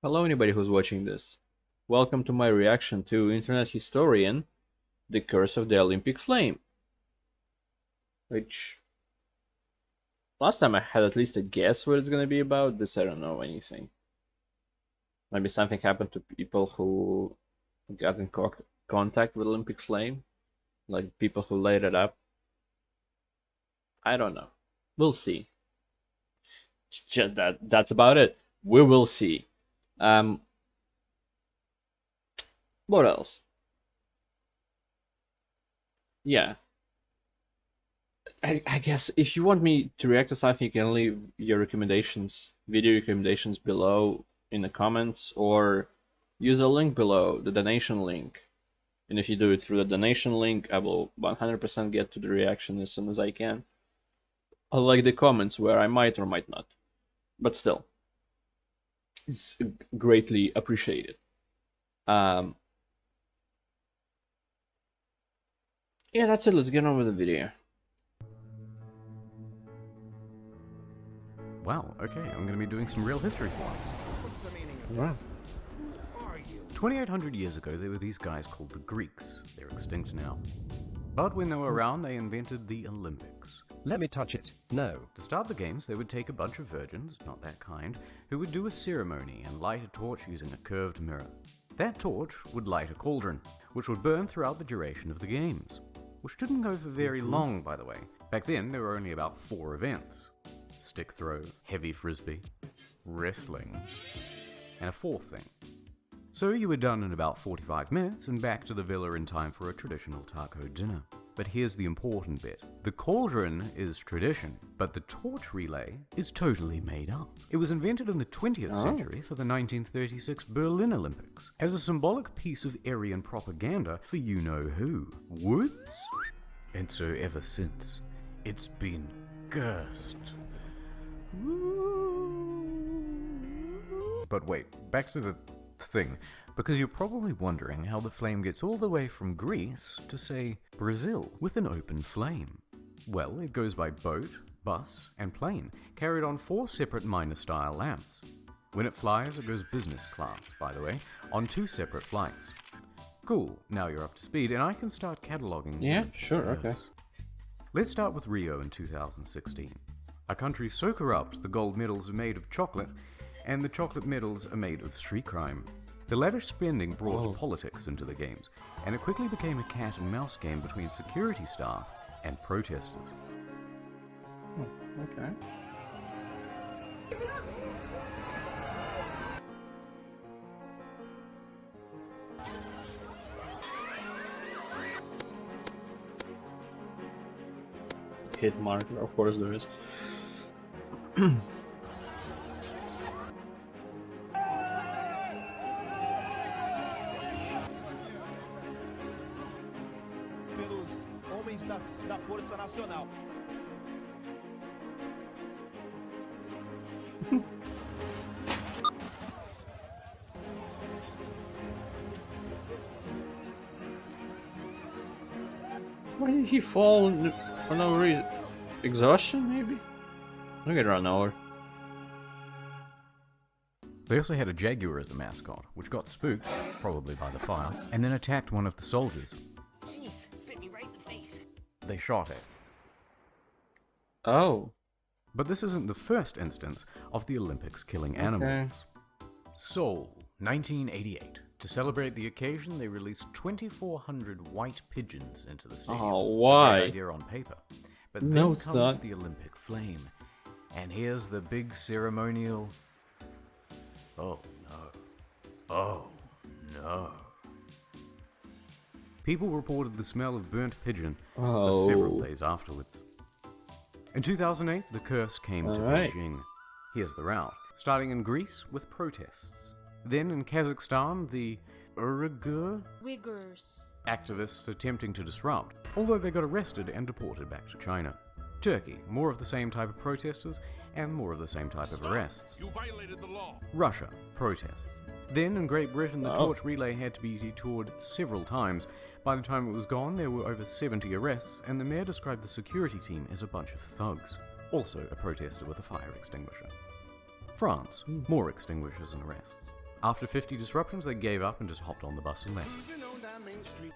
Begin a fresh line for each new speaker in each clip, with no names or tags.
Hello, anybody who's watching this. Welcome to my reaction to Internet Historian, The Curse of the Olympic Flame. Which, last time I had at least a guess what it's gonna be about. This I don't know anything. Maybe something happened to people who got in contact with Olympic Flame, like people who laid it up. I don't know. We'll see. That's about it. We will see. Um, what else? Yeah, I guess if you want me to react to something, you can leave your recommendations, video recommendations below in the comments, or use a link below, the donation link. And if you do it through the donation link, I will 100% get to the reaction as soon as I can. Unlike the comments where I might or might not. But still, it's greatly appreciated. Um, yeah, that's it. Let's get on with the video.
Wow, okay, I'm going to be doing some real history for once.
What's the meaning of
Wow.
this? Who are you?
2,800 years ago, there were these guys called the Greeks. They're extinct now. But when they were around, they invented the Olympics.
Let me touch it. No.
To start the games, they would take a bunch of virgins, not that kind, who would do a ceremony and light a torch using a curved mirror. That torch would light a cauldron, which would burn throughout the duration of the games. Which didn't go for very long, by the way. Back then, there were only about 4 events. Stick throw, heavy frisbee, wrestling, and a 4th thing. So you were done in about 45 minutes and back to the villa in time for a traditional taco dinner. But here's the important bit. The cauldron is tradition, but the torch relay is totally made up. It was invented in the 20th century for the 1936 Berlin Olympics as a symbolic piece of Aryan propaganda for you-know-who. Whoops! And so ever since, it's been cursed. But wait, back to the thing, because you're probably wondering how the flame gets all the way from Greece to, say, Brazil with an open flame. Well, it goes by boat, bus, and plane, carried on 4 separate miner-style lamps. When it flies, it goes business class, by the way, on 2 separate flights. Cool, now you're up to speed, and I can start cataloging.
Yeah, sure, okay.
Let's start with Rio in 2016. A country so corrupt the gold medals are made of chocolate, and the chocolate medals are made of street crime. The lavish spending brought politics into the games, and it quickly became a cat and mouse game between security staff and protesters.
Okay. Hit marker, of course there is.
Pelos homens da Força Nacional.
Why did he fall for no reason? Exhaustion, maybe? Look at run over.
They also had a jaguar as a mascot, which got spooked, probably by the fire, and then attacked one of the soldiers.
Jeez, bit me right in the face.
They shot it.
Oh.
But this isn't the first instance of the Olympics killing animals. Seoul, 1988. To celebrate the occasion, they released 2,400 white pigeons into the stadium.
Oh,
A
why?
great idea on paper. But
No,
then
it's
comes
not.
the Olympic flame. And here's the big ceremonial... Oh no. Oh no. People reported the smell of burnt pigeon for several days afterwards. In 2008, the curse came to
Alright.
Beijing. Here's the route. Starting in Greece with protests. Then in Kazakhstan, the
Uyghurs.
activists attempting to disrupt, although they got arrested and deported back to China. Turkey, more of the same type of protesters and more of the same type of arrests.
You violated the law.
Russia, protests. Then in Great Britain, the
Oh.
torch relay had to be detoured several times. By the time it was gone, there were over 70 arrests, and the mayor described the security team as a bunch of thugs. Also a protester with a fire extinguisher. France, more extinguishers and arrests. After 50 disruptions, they gave up and just hopped on the bus and left.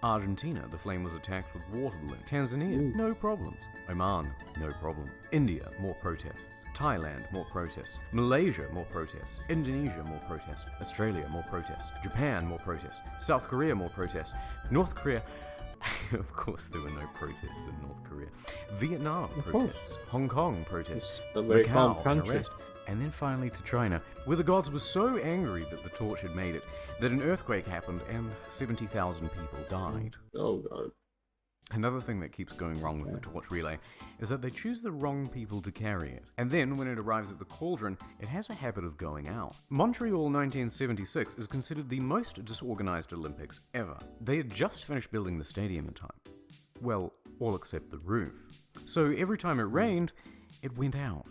Argentina, the flame was attacked with water balloons. Tanzania, no problems. Oman, no problem. India, more protests. Thailand, more protests. Malaysia, more protests. Indonesia, more protests. Australia, more protests. Japan, more protests. South Korea, more protests. North Korea, of course there were no protests in North Korea. Vietnam, protests. Hong Kong, protests.
It's a very calm
Macau,
country.
unrest. And then finally to China, where the gods were so angry that the torch had made it, that an earthquake happened and 70,000 people died.
Oh god.
Another thing that keeps going wrong with the torch relay is that they choose the wrong people to carry it, and then when it arrives at the cauldron, it has a habit of going out. Montreal 1976 is considered the most disorganized Olympics ever. They had just finished building the stadium in time. Well, all except the roof. So every time it rained, it went out.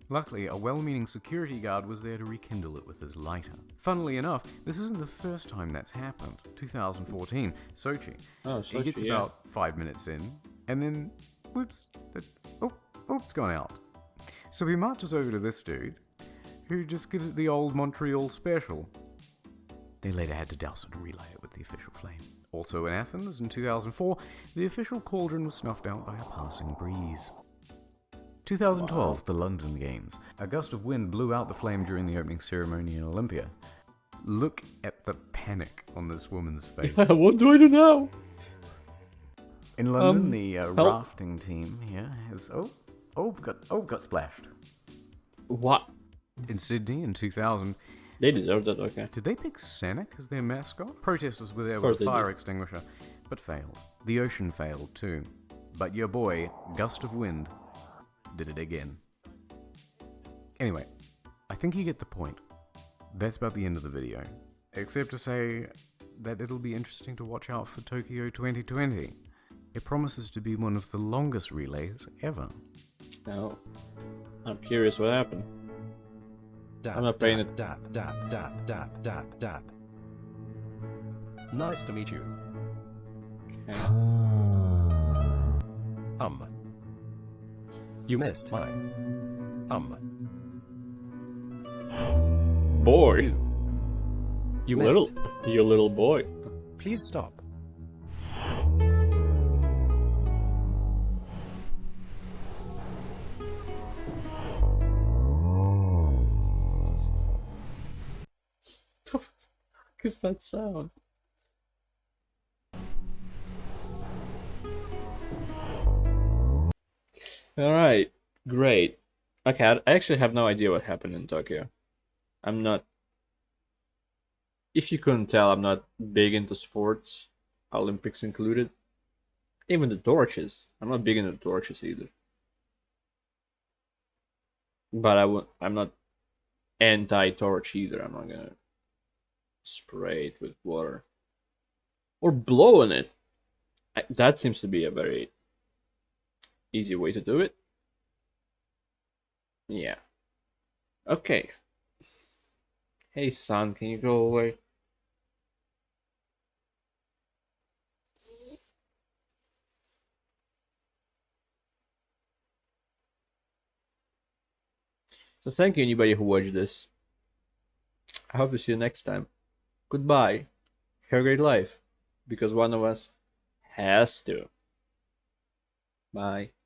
Luckily, a well-meaning security guard was there to rekindle it with his lighter. Funnily enough, this isn't the first time that's happened. 2014, Sochi.
Oh,
He
Sochi,
gets
yeah.
about 5 minutes in, and then, whoops, it's gone out. So he marches over to this dude, who just gives it the old Montreal special. They later had to douse it and relight it with the official flame. Also in Athens, in 2004, the official cauldron was snuffed out by a passing breeze. 2012, the London Games. A gust of wind blew out the flame during the opening ceremony in Olympia. Look at the panic on this woman's face.
What do I do now?
In London, the rafting team here has got splashed.
What?
In Sydney in 2000,
They deserve that, okay.
did they pick Sonic as their mascot? Protesters were there
Of course
with a
they
fire
did.
extinguisher, but failed. The ocean failed too. But your boy, Gust of Wind, did it again. Anyway, I think you get the point. That's about the end of the video. Except to say that it'll be interesting to watch out for Tokyo 2020. It promises to be one of the longest relays ever.
Now, I'm curious what happened.
Dap,
I'm not paying it.
dap, dap, dap, dap, dap, dap. Nice to meet you.
Okay.
You missed my
Boy,
You
little,
missed.
you little boy.
Please stop.
The fuck is that sound? Alright, great. Okay, I actually have no idea what happened in Tokyo. I'm not. If you couldn't tell, I'm not big into sports, Olympics included. Even the torches. I'm not big into the torches either. But I'm not anti-torch either. I'm not gonna spray it with water. Or blow on it. That seems to be a very easy way to do it. Yeah. Okay. Hey son, can you go away? So thank you anybody who watched this. I hope to see you next time. Goodbye. Have a great life. Because one of us has to. Bye.